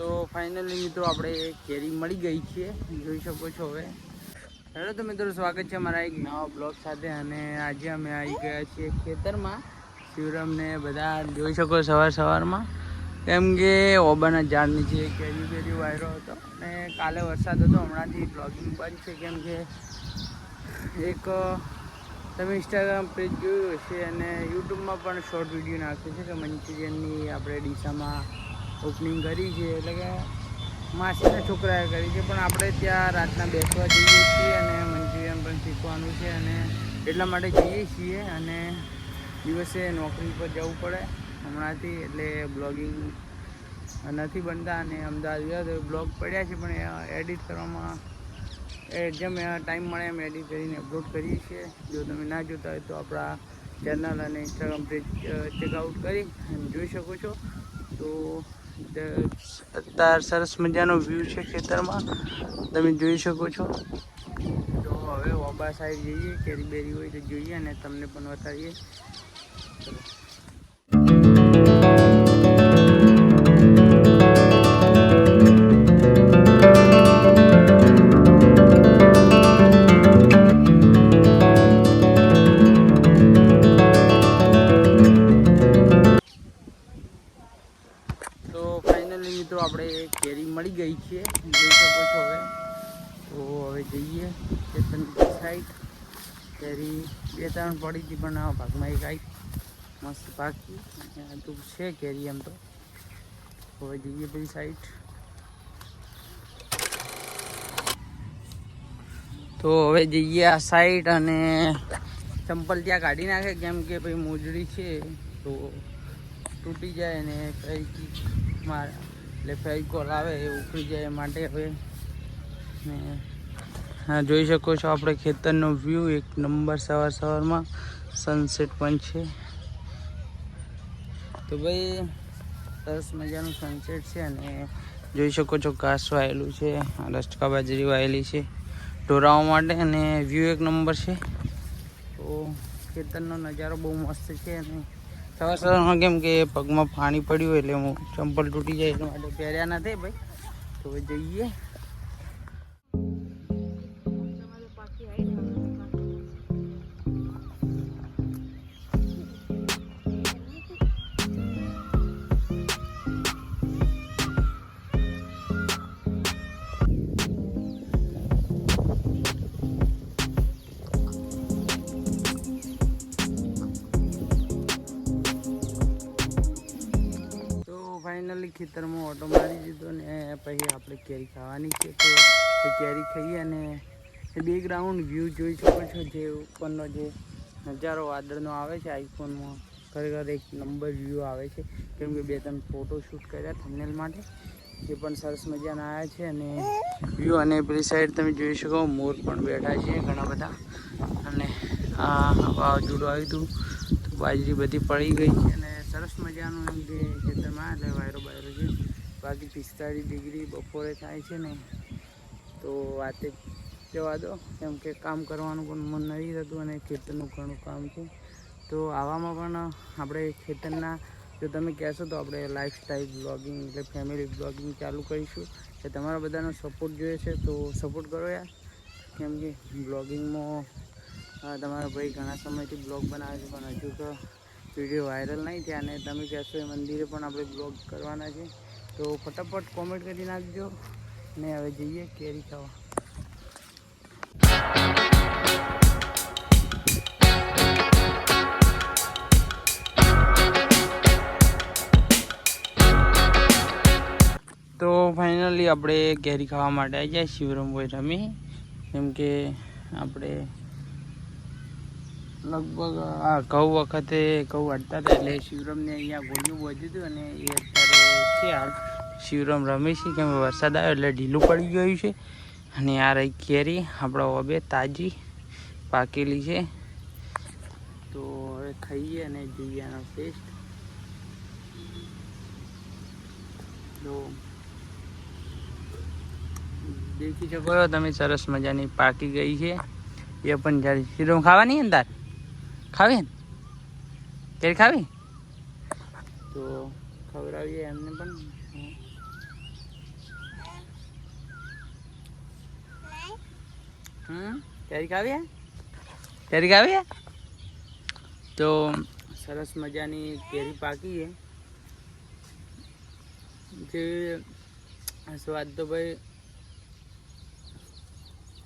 તો ફાઇનલી મિત્રો આપણે કેરી મળી ગઈ છે, જોઈ શકો છો. હવે હેલો તો મિત્રો, સ્વાગત છે અમારા એક નવા બ્લોગ સાથે. અને આજે અમે આવી ગયા છીએ ખેતરમાં. શિવરામને બધા જોઈ શકો સવારમાં, કેમ કે ઓબાના ઝાડ નીચે કેરી વાયરો હતો અને કાલે વરસાદ હતો. હમણાંથી બ્લોગિંગ બંધ છે, કેમ કે એક તમે ઇન્સ્ટાગ્રામ પેજ જોયું હશે અને યુટ્યુબમાં પણ શોર્ટ વિડીયો નાખ્યો છે કે મંચુરિયનની આપણે ડીસામાં ઓપનિંગ કરી છે, એટલે કે માસીના છોકરાએ કરી છે. પણ આપણે ત્યાં રાતના બેસવા જઈએ છીએ અને મંચુરિયન પણ શીખવાનું છે, અને એટલા માટે જઈએ છીએ. અને દિવસે નોકરી પર જવું પડે હમણાંથી, એટલે બ્લોગિંગ નથી બનતા. અને અમદાવાદ ગયા તો બ્લોગ પડ્યા છે, પણ એડિટ કરવામાં જેમ ટાઈમ મળે એમ એડિટ કરીને અપલોડ કરીએ છીએ. જો તમે ના જોતા હોય તો આપણા ચેનલ અને ઇન્સ્ટાગ્રામ પેજ ચેકઆઉટ કરી અને જોઈ શકો છો. તો અત્યારે સરસ મજાનો વ્યૂ છે ખેતરમાં, તમે જોઈ શકો છો. તો હવે ઓબા સાઈડ જઈએ, કેરી બેરી હોય તો જોઈએ અને તમને પણ બતાવીએ. તો ફાઇનલી મિત્રો આપણે કેરી મળી ગઈ છે, જોઈ શકો છો. હવે તો હવે જઈએ ખેતરની સાઈડ. કેરી 2-3 પડી હતી, પણ આ ભાગમાં એક આવી મસ્ત પાકી તો છે કેરી એમ તો. હવે જઈએ પેલી સાઈડ. તો હવે જઈએ આ સાઈડ, અને ચંપલ ત્યાં કાઢી નાખે, કેમ કે ભાઈ મોજડી છે તો તૂટી જાય ને એટલે ફેવિકોલ આવે એ ઉખડી જાય માટે. હવે હા, જોઈ શકો છો આપણે ખેતરનો વ્યૂ એક નંબર. સવારમાં સનસેટ પણ છે. તો ભાઈ સરસ મજાનું સનસેટ છે, અને જોઈ શકો છો ઘાસ વાયેલું છે, રસ્કા બાજરી વાયેલી છે ઢોરાવા માટે, અને વ્યૂ એક નંબર છે. તો ખેતરનો નજારો બહુ મસ્ત છે. અને સવારમાં કેમ કે પગમાં પાણી પડ્યું એટલે હું ચંપલ તૂટી જાય એટલા માટે પહેર્યા નથી ભાઈ. તો જઈએ. ફાઇનલી ખેતરમાં ઓટો મારી દીધો ને પછી આપણે કેરી ખાવાની છે. તો કેરી ખાઈએ અને બેકગ્રાઉન્ડ વ્યૂ જોઈ શકો છો. જે ઉપરનો જે નજારો વાદળનો આવે છે આઈફોનમાં, ખરેખર એક નંબર વ્યૂ આવે છે. કેમ કે 2-3 ફોટો શૂટ કર્યા થંબનેલ માટે, એ પણ સરસ મજાના આવ્યા છે. અને વ્યૂ, અને પેલી સાઈડ તમે જોઈ શકો મોર પણ બેઠા છે ઘણા બધા. અને આ વાવાઝોડું આવ્યું હતું તો બાજરી બધી પડી ગઈ છે, અને સરસ મજાનું એમ કે ખેતરમાં એટલે વાયરો છે. બાકી 45 ડિગ્રી બપોરે થાય છે ને, તો વાતે જવા દો, કેમ કે કામ કરવાનું પણ મન નથી થતું અને ખેતરનું ઘણું કામ છે. તો આવામાં પણ આપણે ખેતરના, જો તમે કહેશો તો આપણે લાઈફસ્ટાઈલ બ્લોગિંગ એટલે ફેમિલી બ્લોગિંગ ચાલુ કરીશું. કે તમારા બધાનો સપોર્ટ જોઈએ છે, તો સપોર્ટ કરો યાર. કેમ કે બ્લોગિંગમાં તમારા ભાઈ ઘણા સમયથી બ્લોગ બનાવે છે, પણ હજુ તો વિડીયો વાયરલ નહીં થયા. અને તમે કહેશો એ મંદિરે પણ આપણે બ્લોગ કરવાના છે. તો ફટાફટ કોમેન્ટ કરી નાખજો. ને હવે જઈએ કેરી ખાવા. તો ફાઇનલી આપણે કેરી ખાવા માટે આવી જાય શિવરામભાઈ રમી. કેમ કે આપણે લગભગ આ ઘઉં વખતે ઘઉં વાળતા હતા, એટલે શિવરામને અહીંયા ગોળિયું વધ્યું હતું. અને એ અત્યારે છે હાલ શિવરામ રમે છે, કેમ વરસાદ આવ્યો એટલે ઢીલું પડી ગયું છે. અને આ રહી કેરી આપણા ઓબે તાજી પાકેલી છે. તો હવે ખાઈએ અને જોઈએ આનો ટેસ્ટ. તો દેખી શકો છો તમે, સરસ મજાની પાકી ગઈ છે. એ પણ જ્યારે શિવરામ ખાવાની અંદર ખાવી ને કેરી ખાવી તો ખવડાવીએ એમને પણ. કેરી ખાવી તો સરસ મજાની કેરી પાકી છે જે સ્વાદ તો ભાઈ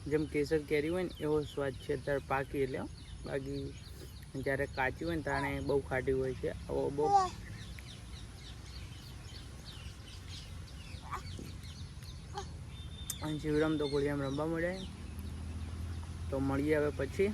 જેમ કેસર કેરી હોય ને એવો સ્વાદ છે અત્યારે પાકી એટલે બાકી જ્યારે કાચી હોય ને ત્યારે બહુ ખાટી હોય છે બહુ અને શિવરામ તો કોળિયામ રમવા મળે તો મળીએ હવે પછી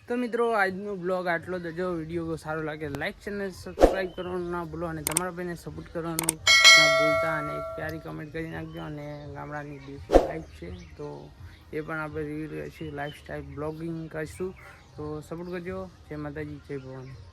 તો મિત્રો આજનો બ્લોગ આટલો જ. જો વિડીયો સારો લાગે લાઈક ચેનલ સબસ્ક્રાઈબ કરવાનું ના ભૂલો અને તમારા ભાઈને સપોર્ટ કરવાનું ના ભૂલતા અને એક પ્યારી કમેન્ટ કરી નાખજો. અને ગામડાની દેશી લાઈફ છે તો એ પણ આપણે રિવ્યુ કરીશું, લાઈફ સ્ટાઈલ બ્લોગિંગ કરીશું તો સપોર્ટ કરજો. જય માતાજી, જય ભવાની.